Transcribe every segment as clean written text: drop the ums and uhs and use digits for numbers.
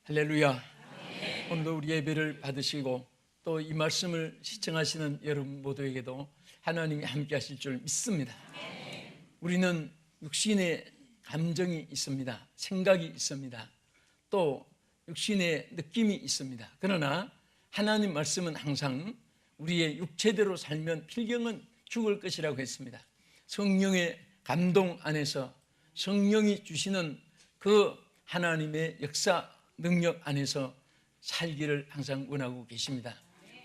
할렐루야. 오늘도 우리 예배를 받으시고 또 이 말씀을 시청하시는 여러분 모두에게도 하나님이 함께 하실 줄 믿습니다. 우리는 육신의 감정이 있습니다. 생각이 있습니다. 또 육신의 느낌이 있습니다. 그러나 하나님 말씀은 항상 우리의 육체대로 살면 필경은 죽을 것이라고 했습니다. 성령의 감동 안에서 성령이 주시는 그 하나님의 역사 능력 안에서 살기를 항상 원하고 계십니다.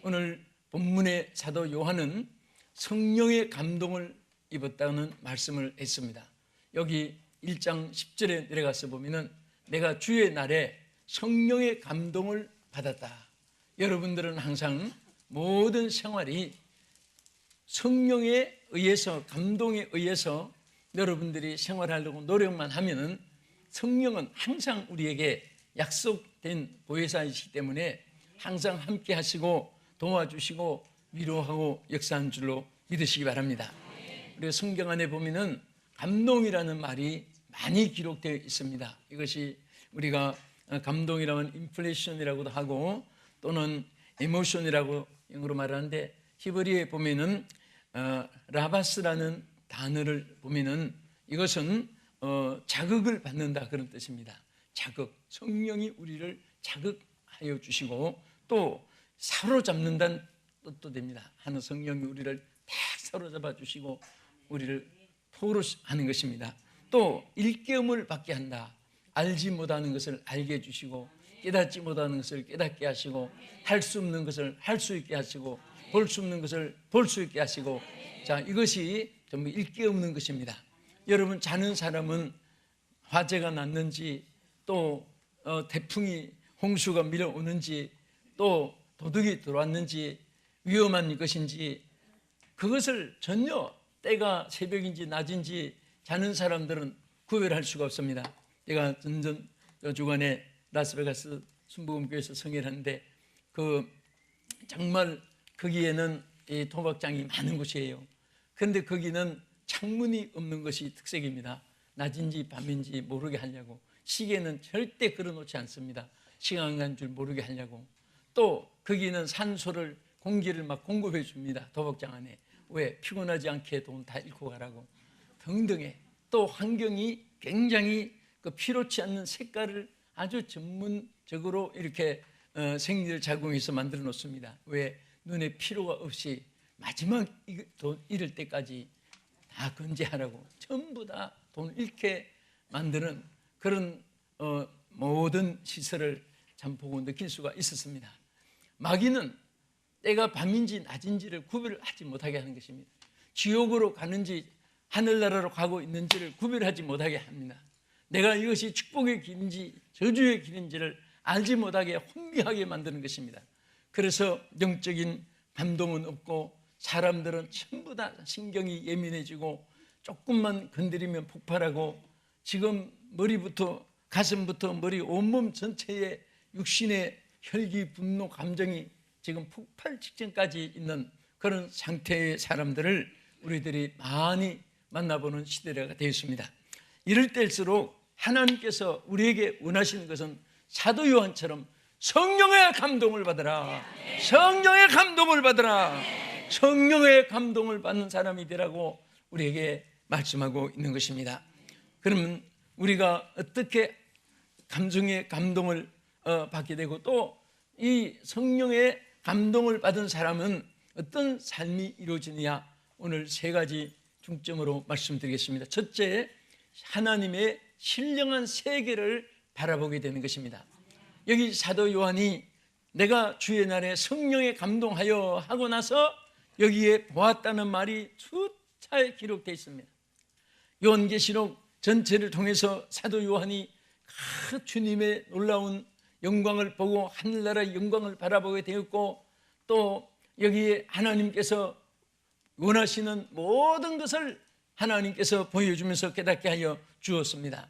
오늘 본문의 사도 요한은 성령의 감동을 입었다는 말씀을 했습니다. 여기 1장 10절에 내려가서 보면은 내가 주의 날에 성령의 감동을 받았다. 여러분들은 항상 모든 생활이 성령에 의해서, 감동에 의해서 여러분들이 생활하려고 노력만 하면은 성령은 항상 우리에게 약속된 보혜사이시기 때문에 항상 함께 하시고 도와주시고 위로하고 역사한 줄로 믿으시기 바랍니다. 그리고 성경 안에 보면은 감동이라는 말이 많이 기록되어 있습니다. 이것이 우리가 감동이라면 인플레이션이라고도 하고 또는 에모션이라고 영어로 말하는데 히브리어에 보면은 라바스라는 단어를 보면은 이것은 자극을 받는다 그런 뜻입니다. 자극, 성령이 우리를 자극하여 주시고 또 사로잡는다는 뜻도 됩니다. 하는 성령이 우리를 딱 사로잡아 주시고 우리를 포로하는 것입니다. 또 일깨움을 받게 한다. 알지 못하는 것을 알게 해주시고 깨닫지 못하는 것을 깨닫게 하시고 할 수 없는 것을 할 수 있게 하시고 볼 수 없는 것을 볼 수 있게 하시고, 자, 이것이 전부 일깨우는 것입니다. 여러분, 자는 사람은 화재가 났는지 또 태풍이 홍수가 밀어오는지 또 도둑이 들어왔는지 위험한 것인지 그것을 전혀 때가 새벽인지 낮인지 자는 사람들은 구별할 수가 없습니다. 제가 전전 주간에 라스베가스 순복음교회에서 성회를 하는데 정말 거기에는 이 도박장이 많은 곳이에요. 그런데 거기는 창문이 없는 것이 특색입니다. 낮인지 밤인지 모르게 하려고. 시계는 절대 걸어놓지 않습니다. 시간 간 줄 모르게 하려고. 또 거기는 산소를 공기를 막 공급해 줍니다. 도박장 안에. 왜? 피곤하지 않게 돈 다 잃고 가라고. 등등의 또 환경이 굉장히 필요치 않는 색깔을 아주 전문적으로 이렇게 생리를 작용해서 만들어 놓습니다. 왜? 눈에 피로가 없이 마지막 돈 잃을 때까지 다 건재하라고. 전부 다 돈을 잃게 만드는 그런 모든 시설을 참 보고 느낄 수가 있었습니다. 마귀는 때가 밤인지 낮인지를 구별을 하지 못하게 하는 것입니다. 지옥으로 가는지 하늘나라로 가고 있는지를 구별하지 못하게 합니다. 내가 이것이 축복의 길인지 저주의 길인지를 알지 못하게 혼미하게 만드는 것입니다. 그래서 영적인 감동은 없고 사람들은 전부 다 신경이 예민해지고 조금만 건드리면 폭발하고 지금 머리부터 가슴부터 머리 온몸 전체에 육신의 혈기, 분노, 감정이 지금 폭발 직전까지 있는 그런 상태의 사람들을 우리들이 많이 만나보는 시대가 되었습니다. 이럴 때일수록 하나님께서 우리에게 원하시는 것은 사도 요한처럼 성령의 감동을 받으라. 성령의 감동을 받으라. 성령의 감동을 받는 사람이 되라고 우리에게 말씀하고 있는 것입니다. 그러면 우리가 어떻게 감정의 감동을 받게 되고 또 이 성령의 감동을 받은 사람은 어떤 삶이 이루어지느냐, 오늘 세 가지 중점으로 말씀드리겠습니다. 첫째, 하나님의 신령한 세계를 바라보게 되는 것입니다. 여기 사도 요한이 내가 주의 날에 성령에 감동하여 하고 나서 여기에 보았다는 말이 수차례 기록되어 있습니다. 요한계시록 전체를 통해서 사도 요한이 그 주님의 놀라운 영광을 보고 하늘나라의 영광을 바라보게 되었고 또 여기에 하나님께서 원하시는 모든 것을 하나님께서 보여주면서 깨닫게 하여 주었습니다.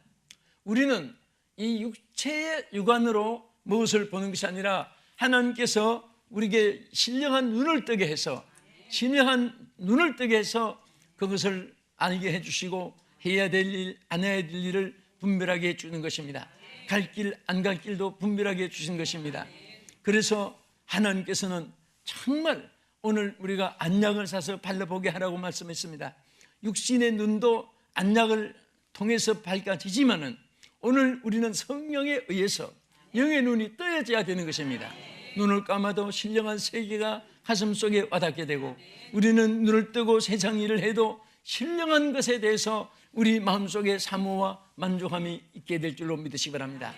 우리는 이 육체의 육안으로 무엇을 보는 것이 아니라 하나님께서 우리에게 신령한 눈을 뜨게 해서 그것을 알게 해주시고 해야 될 일, 안 해야 될 일을 분별하게 해주는 것입니다. 갈 길 안 갈 길도 분별하게 주신 것입니다. 그래서 하나님께서는 정말 오늘 우리가 안약을 사서 발라보게 하라고 말씀했습니다. 육신의 눈도 안약을 통해서 밝아지지만은 오늘 우리는 성령에 의해서 영의 눈이 떠야져야 되는 것입니다. 눈을 감아도 신령한 세계가 가슴 속에 와닿게 되고, 우리는 눈을 뜨고 세상 일을 해도 신령한 것에 대해서 우리 마음속에 사모와 만족함이 있게 될 줄로 믿으시기 바랍니다.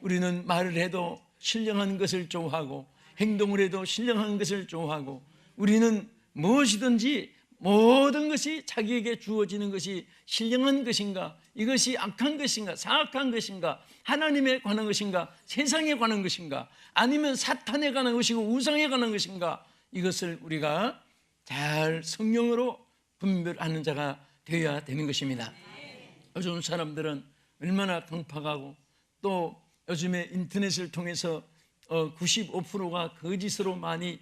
우리는 말을 해도 신령한 것을 좋아하고, 행동을 해도 신령한 것을 좋아하고, 우리는 무엇이든지 모든 것이 자기에게 주어지는 것이 신령한 것인가, 이것이 악한 것인가, 사악한 것인가, 하나님에 관한 것인가, 세상에 관한 것인가, 아니면 사탄에 관한 것이고 우상에 관한 것인가, 이것을 우리가 잘 성령으로 분별하는 자가 되어야 되는 것입니다. 요즘 사람들은 얼마나 강팍하고, 또 요즘에 인터넷을 통해서 95%가 거짓으로 많이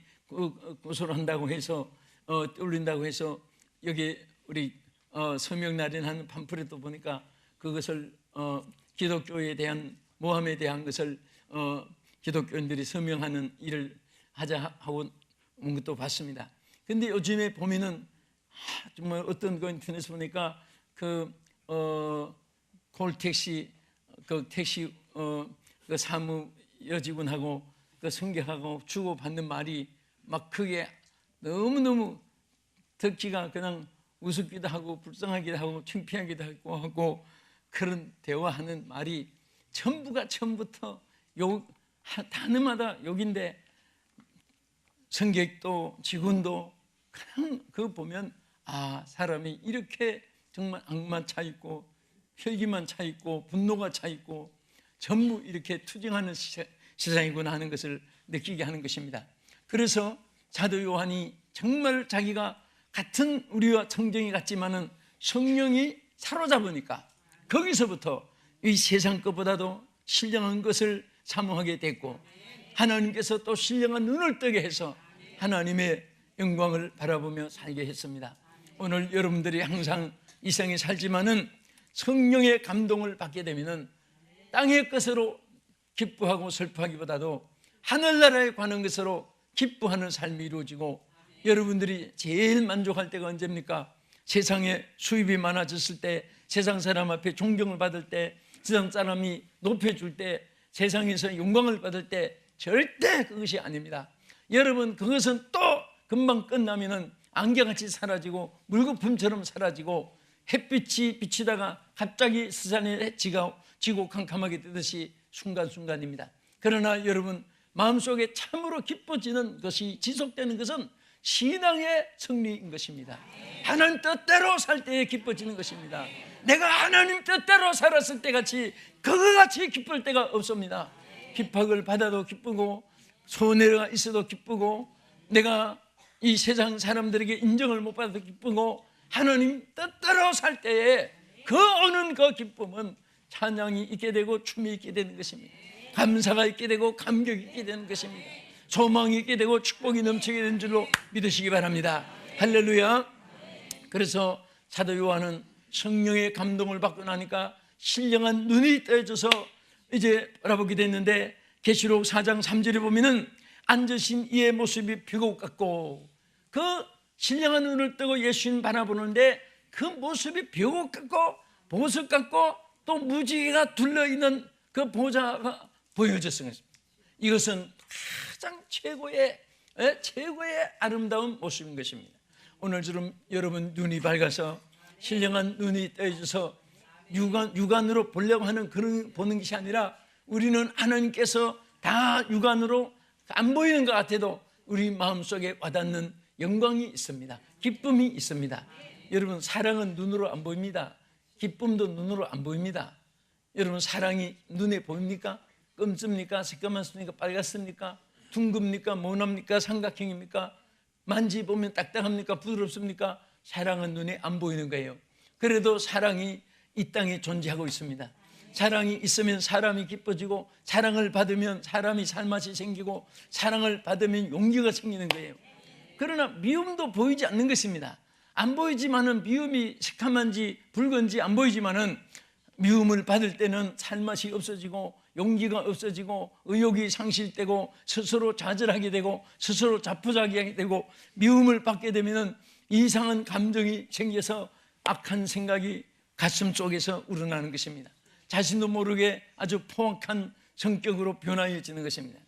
고소한다고 해서 올린다고 해서, 여기 우리 서명날인하는 팜플렛도 보니까 그것을 기독교에 대한 모함에 대한 것을 기독교인들이 서명하는 일을 하자 하고 온 것도 봤습니다. 근데 요즘에 보면은 정말 어떤 거 인터넷에 보니까 콜택시 택시 그 사무 여직원하고 그 승객하고 주고받는 말이 막 크게 너무너무 듣기가 그냥 우습기도 하고 불쌍하기도 하고 창피하기도 하고 그런 대화하는 말이 전부가 처음부터 욕, 단어마다 욕인데, 승객도 직원도 그냥 그거 보면 사람이 이렇게 정말 악만 차 있고 혈기만 차 있고 분노가 차 있고 전부 이렇게 투쟁하는 세상이구나 하는 것을 느끼게 하는 것입니다. 그래서 사도 요한이 정말 자기가 같은 우리와 성정이 같지만은 성령이 사로잡으니까 거기서부터 이 세상 것보다도 신령한 것을 사모하게 됐고, 하나님께서 또 신령한 눈을 뜨게 해서 하나님의 영광을 바라보며 살게 했습니다. 오늘 여러분들이 항상 이 세상에 살지만은 성령의 감동을 받게 되면은 땅의 것으로 기뻐하고 슬퍼하기보다도 하늘나라에 관한 것으로 기뻐하는 삶이 이루어지고, 여러분들이 제일 만족할 때가 언제입니까? 세상에 수입이 많아졌을 때, 세상 사람 앞에 존경을 받을 때, 세상 사람이 높여줄 때, 세상에서 영광을 받을 때, 절대 그것이 아닙니다. 여러분, 그것은 또 금방 끝나면은 안개같이 사라지고 물거품처럼 사라지고, 햇빛이 비치다가 갑자기 스산에 지고 캄캄하게 뜨듯이 순간순간입니다. 그러나 여러분, 마음속에 참으로 기뻐지는 것이, 지속되는 것은 신앙의 승리인 것입니다. 하나님 뜻대로 살 때에 기뻐지는 것입니다. 내가 하나님 뜻대로 살았을 때 같이 그거 같이 기쁠 때가 없습니다. 핍박을 받아도 기쁘고, 손해가 있어도 기쁘고, 내가 이 세상 사람들에게 인정을 못 받아도 기쁘고, 하나님 뜻대로 살 때에 그 오는 그 기쁨은 찬양이 있게 되고 춤이 있게 되는 것입니다. 감사가 있게 되고 감격이 있게 되는 것입니다. 소망이 있게 되고 축복이 넘치게 되는 줄로 믿으시기 바랍니다. 할렐루야. 그래서 사도 요한은 성령의 감동을 받고 나니까 신령한 눈이 떠져서 이제 바라보게 됐는데, 계시록 4장 3절에 보면은 앉으신 이의 모습이 벽옥 같고, 그 신령한 눈을 뜨고 예수님 바라보는데 그 모습이 벽옥 같고 보석 같고 또 무지개가 둘러있는 그 보좌가 보여졌습니다. 이것은 가장 최고의 아름다운 모습인 것입니다. 오늘처럼 여러분 눈이 밝아서 신령한 눈이 떠져서 육안으로 보려고 하는 그런 보는 것이 아니라, 우리는 하나님께서 다 육안으로 안 보이는 것 같아도 우리 마음속에 와닿는 영광이 있습니다. 기쁨이 있습니다. 여러분, 사랑은 눈으로 안 보입니다. 기쁨도 눈으로 안 보입니다. 여러분, 사랑이 눈에 보입니까? 검습니까? 새까맣습니까? 빨갛습니까? 둥급니까? 모납니까? 삼각형입니까? 만지보면 딱딱합니까? 부드럽습니까? 사랑은 눈에 안 보이는 거예요. 그래도 사랑이 이 땅에 존재하고 있습니다. 사랑이 있으면 사람이 기뻐지고, 사랑을 받으면 사람이 살맛이 생기고, 사랑을 받으면 용기가 생기는 거예요. 그러나 미움도 보이지 않는 것입니다. 안 보이지만은 미움이 새카만지 붉은지 안 보이지만은 미움을 받을 때는 살맛이 없어지고 용기가 없어지고 의욕이 상실되고 스스로 좌절하게 되고 스스로 자포자기하게 되고 미움을 받게 되면 이상한 감정이 생겨서 악한 생각이 가슴 속에서 우러나는 것입니다. 자신도 모르게 아주 포악한 성격으로 변화해지는 것입니다.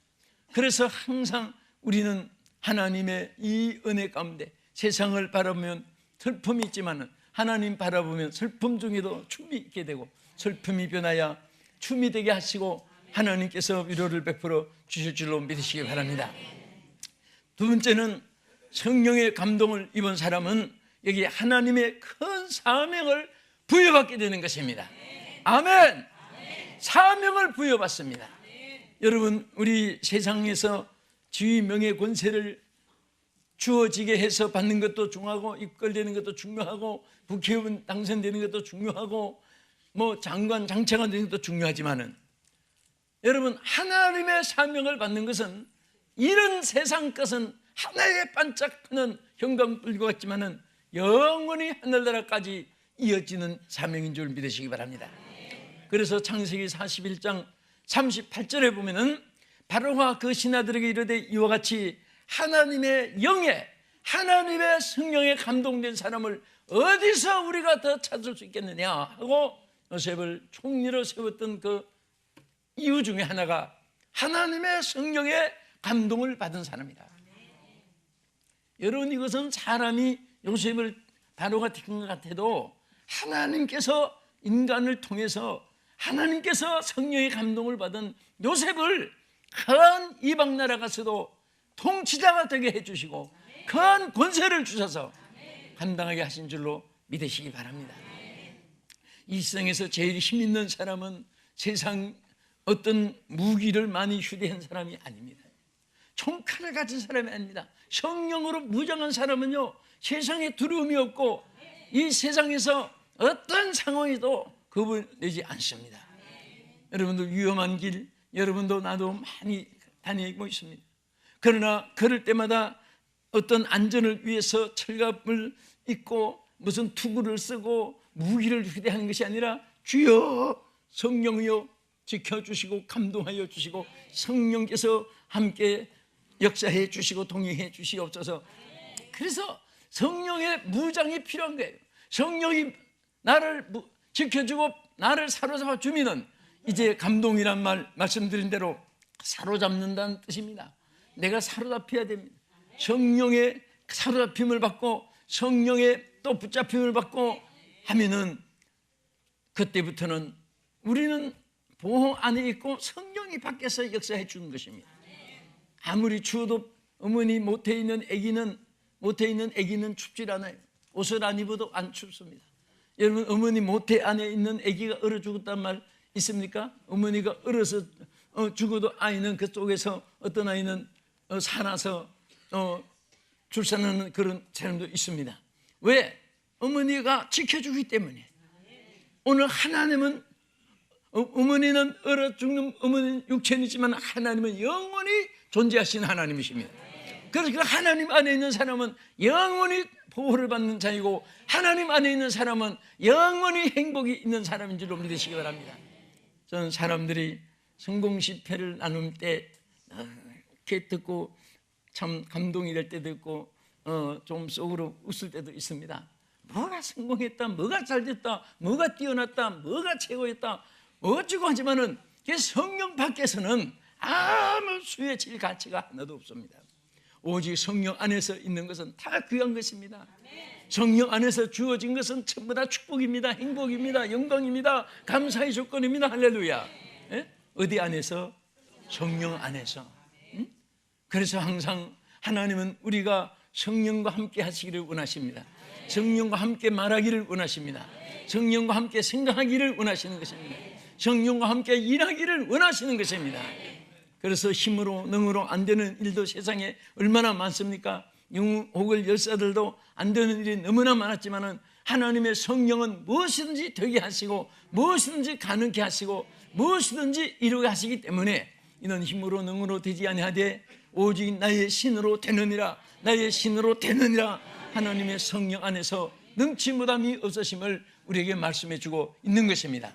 그래서 항상 우리는 하나님의 이 은혜 가운데 세상을 바라보면 슬픔이 있지만 하나님 바라보면 슬픔 중에도 춤이 있게 되고 슬픔이 변하여 춤이 되게 하시고 하나님께서 위로를 베풀어 주실 줄로 믿으시기 바랍니다. 두 번째는 성령의 감동을 입은 사람은 여기 하나님의 큰 사명을 부여받게 되는 것입니다. 아멘. 사명을 부여받습니다. 여러분, 우리 세상에서 지위, 명예, 권세를 주어지게 해서 받는 것도 중요하고 입걸되는 것도 중요하고 국회의원 당선되는 것도 중요하고 뭐 장관, 장차관 되는 것도 중요하지만은 여러분, 하나님의 사명을 받는 것은 이런 세상 것은 하나의 반짝하는 형광불과 같지만은 영원히 하늘나라까지 이어지는 사명인 줄 믿으시기 바랍니다. 그래서 창세기 41장 38절에 보면은 바로가 그 신하들에게 이르되 이와 같이 하나님의 영에 하나님의 성령에 감동된 사람을 어디서 우리가 더 찾을 수 있겠느냐 하고 요셉을 총리로 세웠던 그 이유 중에 하나가 하나님의 성령의 감동을 받은 사람이다. 여러분, 이것은 사람이 요셉을 바로가 택한 것 같아도 하나님께서 인간을 통해서 하나님께서 성령의 감동을 받은 요셉을 큰 이방 나라 가서도 통치자가 되게 해주시고 큰 권세를 주셔서 감당하게 하신 줄로 믿으시기 바랍니다. 이 세상에서 제일 힘 있는 사람은 세상 어떤 무기를 많이 휴대한 사람이 아닙니다. 총칼을 가진 사람이 아닙니다. 성령으로 무장한 사람은요, 세상에 두려움이 없고 이 세상에서 어떤 상황에도 겁을 내지 않습니다. 여러분들 위험한 길, 여러분도 나도 많이 다니고 있습니다. 그러나 걸을 때마다 어떤 안전을 위해서 철갑을 입고 무슨 투구를 쓰고 무기를 휴대하는 것이 아니라 주여 성령이여 지켜주시고 감동하여 주시고 성령께서 함께 역사해 주시고 동행해 주시옵소서. 그래서 성령의 무장이 필요한 거예요. 성령이 나를 지켜주고 나를 사로잡아 주면은 이제 감동이란 말씀드린 대로 사로잡는다는 뜻입니다. 내가 사로잡혀야 됩니다. 성령의 사로잡힘을 받고 성령의 또 붙잡힘을 받고 하면은 그때부터는 우리는 보호 안에 있고 성령이 밖에서 역사해 주는 것입니다. 아무리 추워도 어머니 못해 있는 아기는 춥질 않아요. 옷을 안 입어도 안 춥습니다. 여러분, 어머니 모태 안에 있는 아기가 얼어 죽었단 말 있습니까? 어머니가 얼어서 죽어도 아이는 그쪽에서 어떤 아이는 살아서 출산하는 그런 사람도 있습니다. 왜? 어머니가 지켜주기 때문에. 오늘 하나님은 어머니는 얼어 죽는 어머니 육체이지만 하나님은 영원히 존재하신 하나님이십니다. 그래서 그 하나님 안에 있는 사람은 영원히 보호를 받는 자이고 하나님 안에 있는 사람은 영원히 행복이 있는 사람인 줄로 믿으시기 바랍니다. 저는 사람들이 성공 실패를 나눌 때 이렇게 듣고 참 감동이 될 때도 있고 좀 속으로 웃을 때도 있습니다. 뭐가 성공했다, 뭐가 잘됐다, 뭐가 뛰어났다, 뭐가 최고였다 어쩌고 하지만은 성령 밖에서는 아무 수에 질 가치가 하나도 없습니다. 오직 성령 안에서 있는 것은 다 귀한 것입니다. 성령 안에서 주어진 것은 전부 다 축복입니다. 행복입니다. 영광입니다. 감사의 조건입니다. 할렐루야. 예? 어디 안에서? 성령 안에서. 그래서 항상 하나님은 우리가 성령과 함께 하시기를 원하십니다. 성령과 함께 말하기를 원하십니다. 성령과 함께 생각하기를 원하시는 것입니다. 성령과 함께 일하기를 원하시는 것입니다. 그래서 힘으로 능으로 안 되는 일도 세상에 얼마나 많습니까? 영웅 열사들도 안 되는 일이 너무나 많았지만은 하나님의 성령은 무엇이든지 되게 하시고 무엇이든지 가능케 하시고 무엇이든지 이루게 하시기 때문에 이는 힘으로 능으로 되지 아니하되 오직 나의 신으로 되느니라, 나의 신으로 되느니라. 하나님의 성령 안에서 능치무담이 없으심을 우리에게 말씀해 주고 있는 것입니다.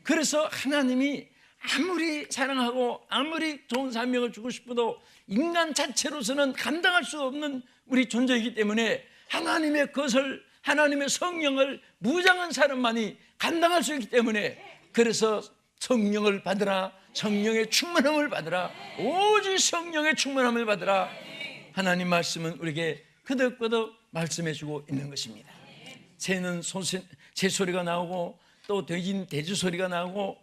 그래서 하나님이 아무리 사랑하고 아무리 좋은 사명을 주고 싶어도 인간 자체로서는 감당할 수 없는 우리 존재이기 때문에 하나님의 것을, 하나님의 성령을 무장한 사람만이 감당할 수 있기 때문에, 그래서 성령을 받으라, 성령의 충만함을 받으라, 오직 성령의 충만함을 받으라. 하나님 말씀은 우리에게 거듭거듭 말씀해 주고 있는 것입니다. 새는 새 소리가 나오고 또 돼지는 돼지 소리가 나오고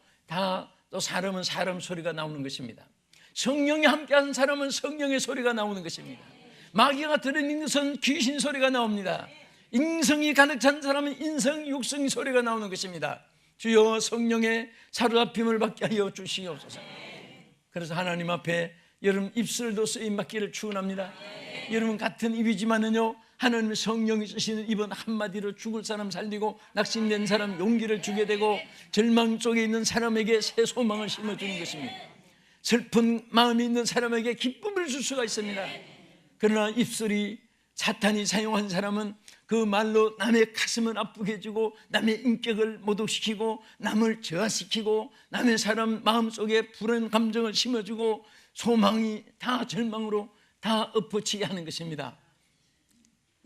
또 사람은 사람 소리가 나오는 것입니다. 성령이 함께하는 사람은 성령의 소리가 나오는 것입니다. 마귀가 들어있는 것은 귀신 소리가 나옵니다. 인성이 가득 찬 사람은 인성, 육성 소리가 나오는 것입니다. 주여 성령의 사로잡힘을 받게 하여 주시옵소서. 그래서 하나님 앞에 여러분 입술도 쓰임받기를 축원합니다. 여러분 같은 입이지만은요, 하나님의 성령이 쓰시는 입은 한마디로 죽을 사람 살리고 낙심된 사람 용기를 주게 되고 절망 속에 있는 사람에게 새 소망을 심어주는 것입니다. 슬픈 마음이 있는 사람에게 기쁨을 줄 수가 있습니다. 그러나 입술이 사탄이 사용한 사람은 그 말로 남의 가슴을 아프게 해주고 남의 인격을 모독시키고 남을 저하시키고 남의 사람 마음속에 불안 감정을 심어주고 소망이 다 절망으로 다 엎어치게 하는 것입니다.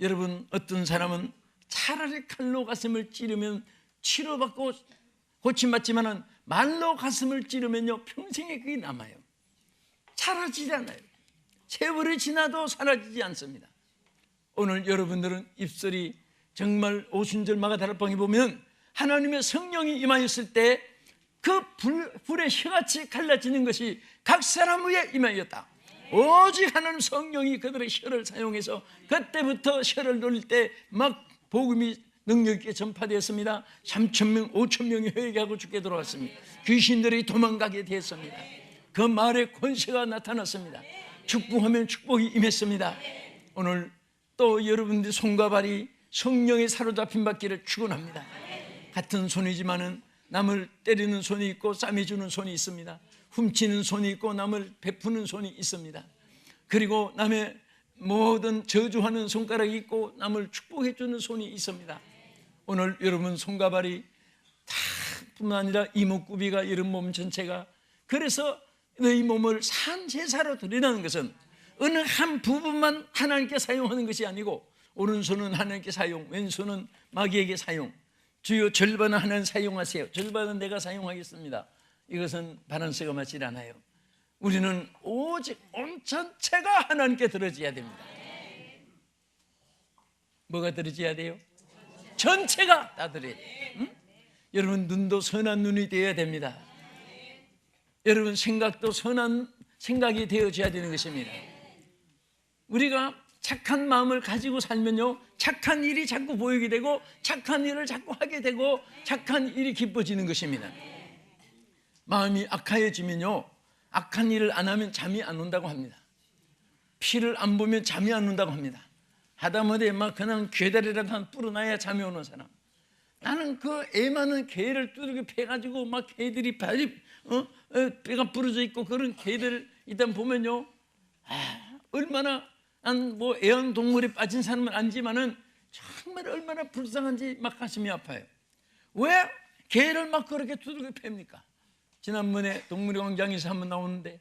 여러분, 어떤 사람은 차라리 칼로 가슴을 찌르면 치료받고 고침받지만은 말로 가슴을 찌르면요 평생에 그게 남아요. 사라지지 않아요. 세월이 지나도 사라지지 않습니다. 오늘 여러분들은 입술이 정말 오순절마가 다락방에 보면 하나님의 성령이 임하였을 때 그 불의 혀같이 갈라지는 것이 각 사람 위에 임하였다. 오직 하나님 성령이 그들의 혀를 사용해서 그때부터 혀를 놀릴 때 막 복음이 능력 있게 전파되었습니다. 3,000명, 5,000명이 회개하고 죽게 돌아왔습니다. 귀신들이 도망가게 되었습니다. 그 말에 권세가 나타났습니다. 축복하면 축복이 임했습니다. 오늘 또 여러분들 손과 발이 성령의 사로잡힘 받기를 축원합니다. 같은 손이지만은 남을 때리는 손이 있고 싸매주는 손이 있습니다. 훔치는 손이 있고 남을 베푸는 손이 있습니다. 그리고 남의 모든 저주하는 손가락이 있고 남을 축복해주는 손이 있습니다. 오늘 여러분 손과 발이 다 뿐만 아니라 이목구비가 이런 몸 전체가, 그래서 너희 몸을 산제사로 드리라는 것은 어느 한 부분만 하나님께 사용하는 것이 아니고 오른손은 하나님께 사용, 왼손은 마귀에게 사용. 주요 절반은 하나님 사용하세요. 절반은 내가 사용하겠습니다. 이것은 바란스가 맞지 않아요. 우리는 오직 온 전체가 하나님께 드려져야 됩니다. 뭐가 드려져야 돼요? 전체가 다 드려야 돼요. 응? 여러분 눈도 선한 눈이 되어야 됩니다. 여러분 생각도 선한 생각이 되어져야 되는 것입니다. 우리가 착한 마음을 가지고 살면요 착한 일이 자꾸 보이게 되고 착한 일을 자꾸 하게 되고 착한 일이 기뻐지는 것입니다. 마음이 악하여지면요 악한 일을 안 하면 잠이 안 온다고 합니다. 피를 안 보면 잠이 안 온다고 합니다. 하다못해 막 그냥 괴다리라도 한 뿌려놔야 잠이 오는 사람. 나는 그 애 많은 개를 두들겨 패가지고 막 개들이 발이 뼈가 부러져 있고 그런 개들 일단 보면요 얼마나 뭐 애완동물에 빠진 사람은 아니지만은 정말 얼마나 불쌍한지 막 가슴이 아파요. 왜 개를 막 그렇게 두들겨 팹니까? 지난번에 동물광장에서 한번 나오는데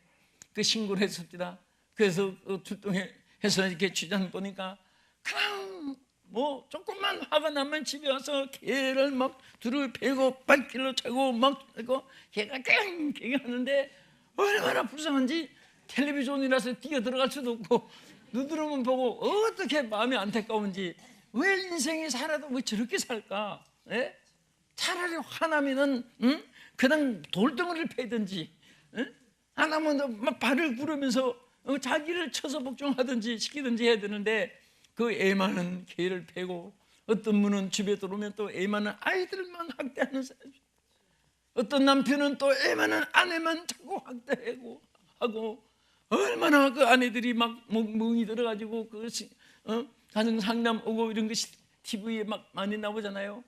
그 신고를 했습니다. 그래서 출동해서 이렇게 취재한 보니까 그냥 뭐 조금만 화가 나면 집에 와서 개를 막 두를 패고 발길로 차고 막 하고 개가 깽깽 하는데 얼마나 불쌍한지 텔레비전이라서 뛰어 들어갈 수도 없고 눈으로만 보고 어떻게 마음이 안타까운지 왜 인생이 살아도 왜 저렇게 살까? 예? 차라리 화나면은 그냥 돌덩어리를 패든지 안 하면 막 발을 구르면서 자기를 쳐서 복종하든지 시키든지 해야 되는데 그 애 많은 개를 패고 어떤 분은 집에 들어오면 또 애 많은 아이들만 학대하는 사람, 어떤 남편은 또 애 많은 아내만 자꾸 학대하고 하고 얼마나 그 아내들이 막 멍이 들어가지고 그 가정 상담 오고 이런 것이 TV에 막 많이 나오잖아요.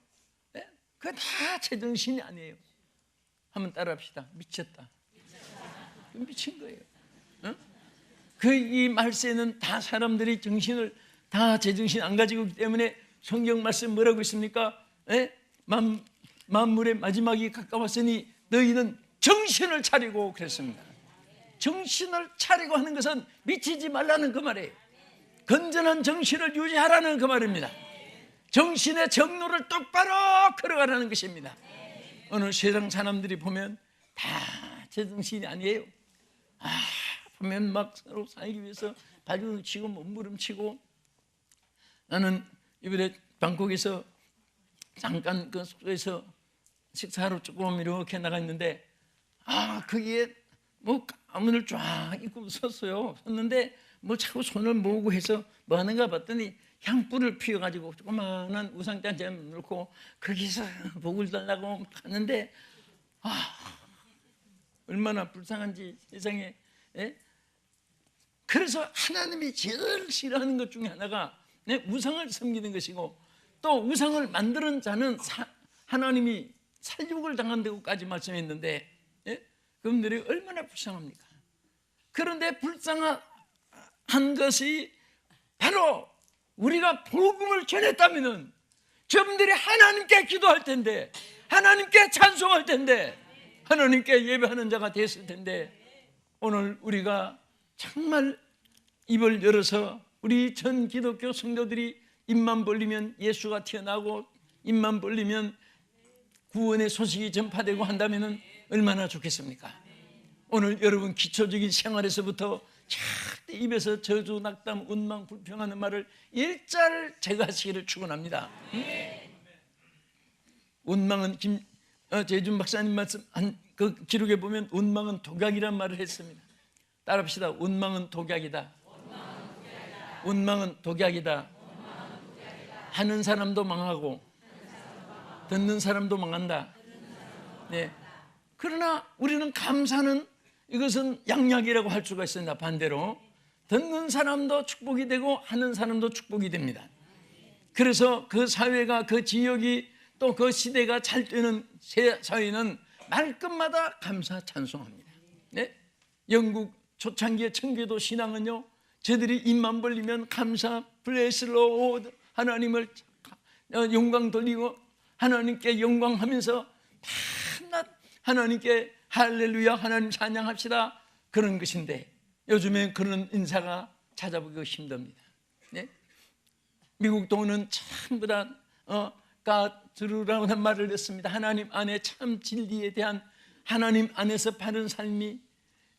그거 다 제정신이 아니에요. 한번 따라합시다. 미쳤다. 미친 거예요. 그 이 말세는 다 사람들이 정신을 다 제정신 안 가지고 있기 때문에 성경 말씀 뭐라고 있습니까? 만물의 마지막이 가까웠으니 너희는 정신을 차리고 그랬습니다. 정신을 차리고 하는 것은 미치지 말라는 그 말이에요. 건전한 정신을 유지하라는 그 말입니다. 정신의 정로를 똑바로 걸어가라는 것입니다. 오늘 세상 사람들이 보면 다 제정신이 아니에요. 보면 막 서로 살기 위해서 발버둥 치고 몸부림치고. 나는 이번에 방콕에서 잠깐 그 숙소에서 식사하러 조금 이렇게 나가 있는데 거기에 뭐 가문을 쫙 입고 섰어요. 섰는데 뭐 자꾸 손을 모으고 해서 뭐 하는가 봤더니 향불을 피워가지고 조그마한 우상잔치에 놓고 거기서 복을 달라고 하는데 얼마나 불쌍한지 세상에. 그래서 하나님이 제일 싫어하는 것 중에 하나가 우상을 섬기는 것이고, 또 우상을 만드는 자는 하나님이 살육을 당한다고까지 말씀했는데 그분들이 얼마나 불쌍합니까? 그런데 불쌍한 것이 바로 우리가 복음을 전했다면은 저분들이 하나님께 기도할 텐데, 하나님께 찬송할 텐데, 하나님께 예배하는 자가 됐을 텐데, 오늘 우리가 정말 입을 열어서 우리 전 기독교 성도들이 입만 벌리면 예수가 튀어나오고 입만 벌리면 구원의 소식이 전파되고 한다면 얼마나 좋겠습니까? 오늘 여러분 기초적인 생활에서부터 절대 입에서 저주, 낙담, 운망, 불평하는 말을 일자를 제거하시기를 축원합니다. 운망은 재준 박사님 말씀한 그 기록에 보면 운망은 독약이란 말을 했습니다. 따라합시다. 운망은 독약이다. 운망은 독약이다. 하는 사람도 망하고 듣는 사람도 망한다. 네. 그러나 우리는 감사는 이것은 양약이라고 할 수가 있습니다. 반대로 듣는 사람도 축복이 되고 하는 사람도 축복이 됩니다. 그래서 그 사회가, 그 지역이, 또 그 시대가 잘 되는 사회는 말끝마다 감사 찬송합니다. 네? 영국 초창기의 청교도 신앙은요, 저들이 입만 벌리면 감사, 블레스 로드, 하나님을 영광 돌리고 하나님께 영광하면서 밤낮 하나님께 할렐루야, 하나님 찬양합시다, 그런 것인데 요즘에 그런 인사가 찾아보기가 힘듭니다. 네? 미국 돈은 전부 다 가드루라고 하는 말을 했습니다. 하나님 안에 참 진리에 대한, 하나님 안에서 바른 삶이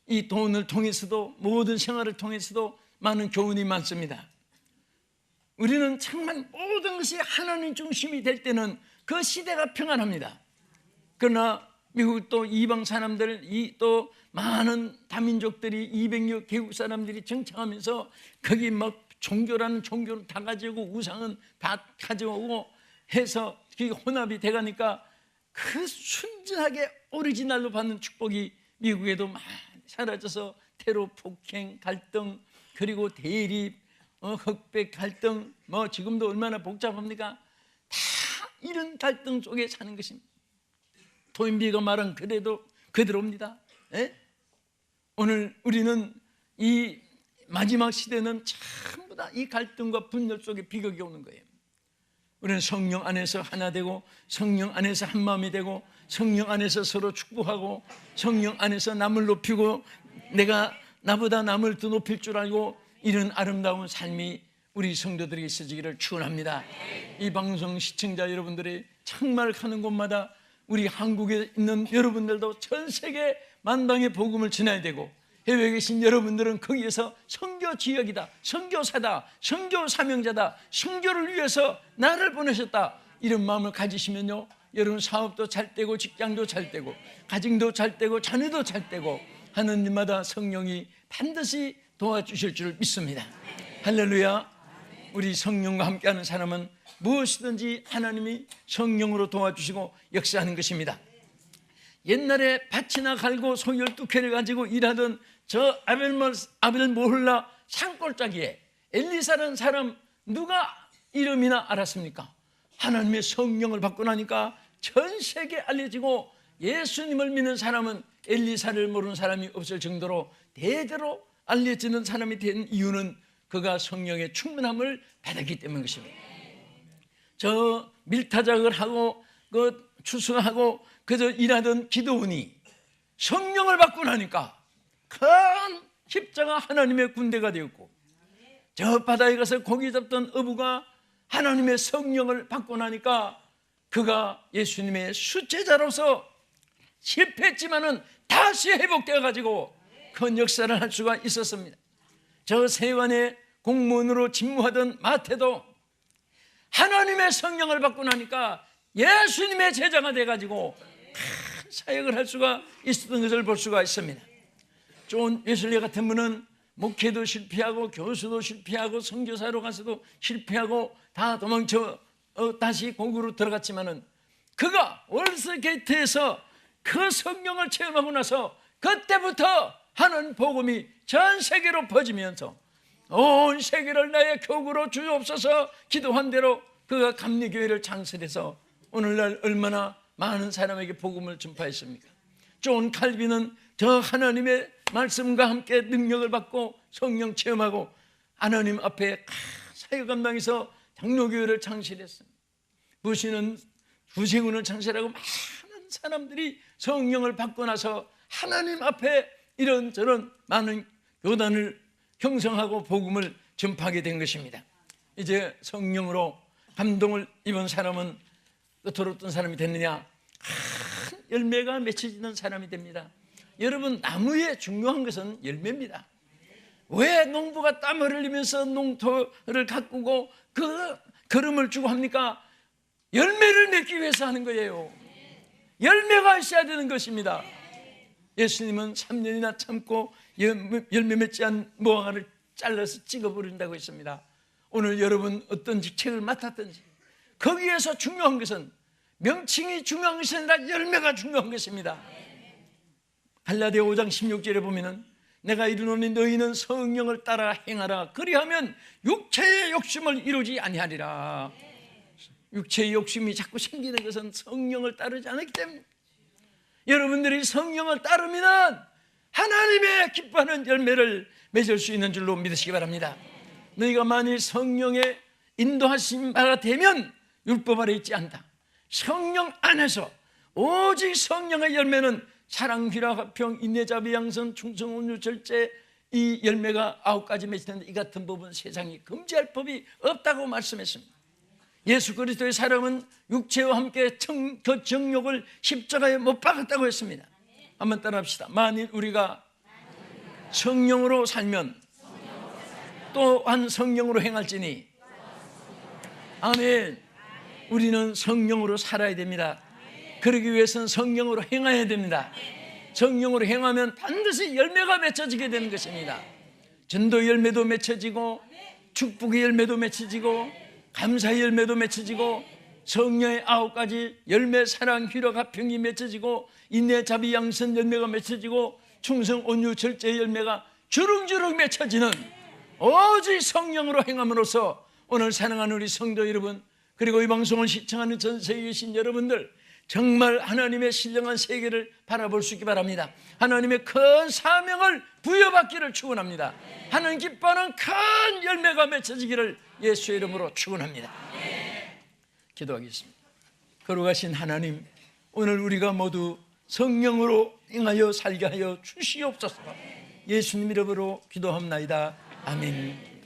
이 돈을 통해서도, 모든 생활을 통해서도 많은 교훈이 많습니다. 우리는 정말 모든 것이 하나님 중심이 될 때는 그 시대가 평안합니다. 그러나 미국 또 이방 사람들, 또 많은 다민족들이 200여 개국 사람들이 정착하면서 거기 막 종교라는 종교를 다 가지고 우상은 다 가져오고 해서 그게 혼합이 돼가니까 그 순진하게 오리지널로 받는 축복이 미국에도 많이 사라져서 테러, 폭행, 갈등, 그리고 대립, 흑백 갈등, 뭐 지금도 얼마나 복잡합니까? 다 이런 갈등 속에 사는 것입니다. 토인비가 말한 그대로입니다. 예? 오늘 우리는 이 마지막 시대는 전부 다 이 갈등과 분열 속에 비극이 오는 거예요. 우리는 성령 안에서 하나 되고, 성령 안에서 한 마음이 되고, 성령 안에서 서로 축복하고, 성령 안에서 남을 높이고, 내가 나보다 남을 더 높일 줄 알고, 이런 아름다운 삶이 우리 성도들에게 있어지기를 축원합니다. 이 방송 시청자 여러분들이 정말 가는 곳마다 우리 한국에 있는 여러분들도 전 세계 만방의 복음을 전해야 되고, 해외에 계신 여러분들은 거기에서 선교 지역이다, 선교사다, 선교 사명자다, 선교를 위해서 나를 보내셨다, 이런 마음을 가지시면요, 여러분 사업도 잘 되고, 직장도 잘 되고, 가정도 잘 되고, 자녀도 잘 되고, 하는 일마다 성령이 반드시 도와주실 줄 믿습니다. 할렐루야. 우리 성령과 함께하는 사람은 무엇이든지 하나님이 성령으로 도와주시고 역사하는 것입니다. 옛날에 밭이나 갈고 소 12개를 가지고 일하던 저 아벨몰라 산골짜기에 엘리사라는 사람, 누가 이름이나 알았습니까? 하나님의 성령을 받고 나니까 전 세계에 알려지고, 예수님을 믿는 사람은 엘리사를 모르는 사람이 없을 정도로 대대로 알려지는 사람이 된 이유는 그가 성령의 충만함을 받았기 때문인 것입니다. 저 밀타작을 하고 그 추수하고 그저 일하던 기도원이 성령을 받고 나니까 큰 십자가 하나님의 군대가 되었고, 저 바다에 가서 고기 잡던 어부가 하나님의 성령을 받고 나니까 그가 예수님의 수제자로서 실패했지만은 다시 회복되어 가지고 큰 역사를 할 수가 있었습니다. 저 세관의 공무원으로 직무하던 마태도 하나님의 성령을 받고 나니까 예수님의 제자가 돼 가지고 큰 사역을 할 수가 있었던 것을 볼 수가 있습니다. 존 웨슬리 같은 분은 목회도 실패하고 교수도 실패하고 선교사로 가서도 실패하고 다 도망쳐 다시 공구로 들어갔지만은 그가 월스게이트에서 그 성령을 체험하고 나서 그때부터 하는 복음이 전 세계로 퍼지면서 온 세계를 나의 교구로 주옵소서 기도한 대로 그가 감리교회를 창설해서 오늘날 얼마나 많은 사람에게 복음을 전파했습니까? 존 칼빈은 저 하나님의 말씀과 함께 능력을 받고 성령 체험하고 하나님 앞에 사역 감당해서 장로교회를 창설했습니다. 부시는 구세군을 창설하고 많은 사람들이 성령을 받고 나서 하나님 앞에 이런저런 많은 교단을 형성하고 복음을 전파하게 된 것입니다. 이제 성령으로 감동을 입은 사람은 끝으로 어떤 사람이 됐느냐? 큰 열매가 맺혀지는 사람이 됩니다. 여러분, 나무의 중요한 것은 열매입니다. 왜 농부가 땀을 흘리면서 농토를 가꾸고 그 거름을 주고 합니까? 열매를 맺기 위해서 하는 거예요. 열매가 있어야 되는 것입니다. 예수님은 3년이나 참고 열매 맺지 않은 무화과를 잘라서 찍어버린다고 했습니다. 오늘 여러분 어떤 직책을 맡았든지 거기에서 중요한 것은 명칭이 중요한 것이 아니라 열매가 중요한 것입니다. 갈라디아 5장 16절에 보면은 내가 이르노니 너희는 성령을 따라 행하라. 그리하면 육체의 욕심을 이루지 아니하리라. 육체의 욕심이 자꾸 생기는 것은 성령을 따르지 않았기 때문에, 여러분들이 성령을 따르면 하나님의 기뻐하는 열매를 맺을 수 있는 줄로 믿으시기 바랍니다. 너희가 만일 성령의 인도하신 바가 되면 율법 아래 있지 않다. 성령 안에서 오직 성령의 열매는 사랑, 희락, 화평, 인내, 자비, 양선, 충성, 온유, 절제, 이 열매가 9가지 맺히는데 이 같은 법은 세상이 금지할 법이 없다고 말씀했습니다. 예수 그리스도의 사람은 육체와 함께 그 정욕을 십자가에 못 박았다고 했습니다. 한번 따라합시다. 만일 우리가 성령으로 살면 또한 성령으로 행할지니. 아멘. 우리는 성령으로 살아야 됩니다. 그러기 위해서는 성령으로 행해야 됩니다. 성령으로 행하면 반드시 열매가 맺혀지게 되는 것입니다. 전도 열매도 맺혀지고 축복의 열매도 맺혀지고 감사의 열매도 맺혀지고 성령의 9가지 열매, 사랑, 희락, 화평이 맺혀지고 인내, 자비, 양선 열매가 맺혀지고 충성, 온유, 절제의 열매가 주릉주릉 맺혀지는 오직 성령으로 행함으로써 오늘 사랑하는 우리 성도 여러분, 그리고 이 방송을 시청하는 전 세계에 계신 여러분들, 정말 하나님의 신령한 세계를 바라볼 수 있기 바랍니다. 하나님의 큰 사명을 부여받기를 축원합니다. 하나님 기뻐하는 큰 열매가 맺혀지기를 예수의 이름으로 축원합니다. 기도하겠습니다. 거룩하신 하나님, 오늘 우리가 모두 성령으로 행하여 살게 하여 주시옵소서. 예수님 이름으로 기도합나이다. 아멘.